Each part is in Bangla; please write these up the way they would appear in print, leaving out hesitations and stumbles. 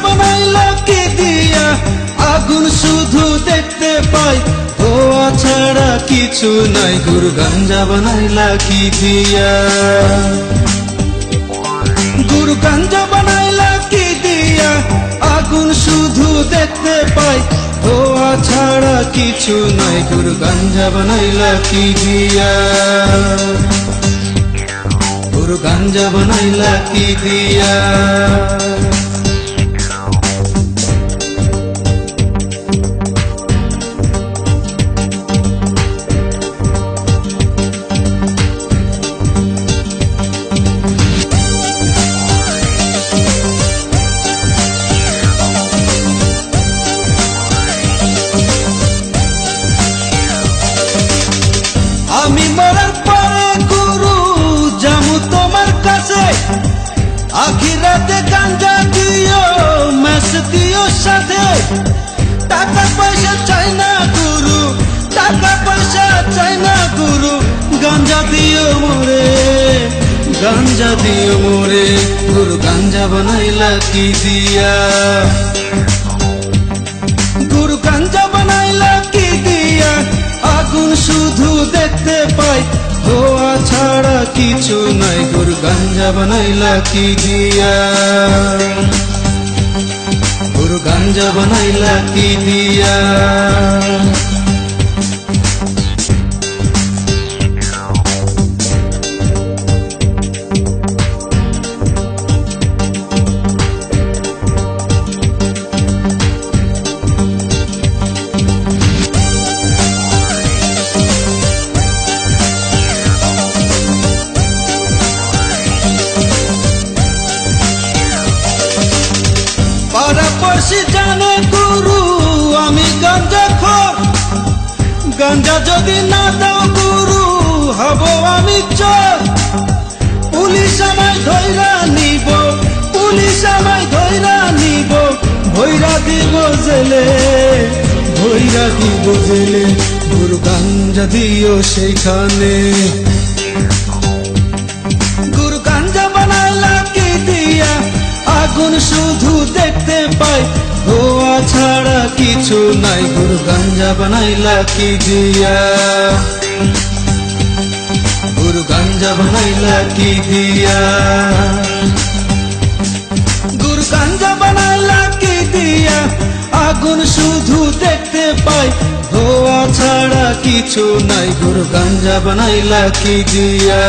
বানাইলা কি দিয়া, আগুন শুধু দেখতে পাই, ধোয়া ছাড়া কিছু নাই। গুরু গাঞ্জা বানাইলা কি দিয়া, গুরু গাঞ্জা বানাইলা কি দিয়া, আগুন শুধু দেখতে পাই, ধোয়া ছাড়া কিছু নাই। গুরু গাঞ্জা বানাইলা কি দিয়া, গুরু গাঞ্জা বানাইলা কি দিয়া। আমি মরার পরে গুরু যামু তোমার কাছে, আখিরাতে গাঞ্জা দিও, মেস দিও সাথে। টাকা পয়সা চাই না গুরু, টাকা পয়সা চাই না গুরু, গাঞ্জা দিও মোরে, গাঞ্জা দিও মোরে। গুরু গাঞ্জা বানাইলা কি দিয়া, গুরু গাঞ্জা বানাইলা কি দিয়া, আগুন শুধু দেখতে পাই, ধোয়া ছাড়া কিছু নাই। গুরু গাঞ্জা বানাইলা কি দিয়া, গুরু গাঞ্জা বানাইলা কি দিয়া। পাড়াপড়শি জানে গুরু আমি গাঞ্জা খোর, গাঞ্জা যদি না দাও গুরু হব আমি চোর। পুলিশ আমায় ধইরা নিব, পুলিশ আমায় ধইরা নিব, ভইরা দিব জেলে, ভইরা দিব জেলে। গুরু গাঞ্জা দিও সেইখানে, গুরু গাঞ্জা বানাইলা কি দিয়া, আগুন শুধু দেখতে পাই, ধোয়া ছাড়া কিছু নাই। গুরু গাঞ্জা বানাইলা কি দিয়া, গুরু গাঞ্জা বানাইলা কি দিয়া, গুরু গাঞ্জা বানাইলা কি দিয়া, আগুন শুধু দেখতে পাই, ধোয়া ছাড়া কিছু নাই। গুরু গাঞ্জা বানাইলা কি দিয়া,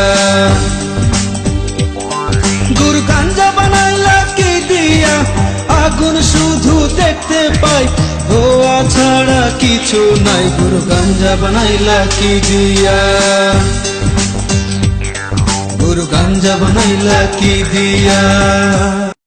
গুরু গাঞ্জা বানাইলা কি দিয়া, আগুন শুধু দেখতে পাই, ধোয়া ছাড়া কিছু নাই। গুরু গাঞ্জা বানাইলা কি দিয়া, গুরু গাঞ্জা বানাইলা কি দিয়া।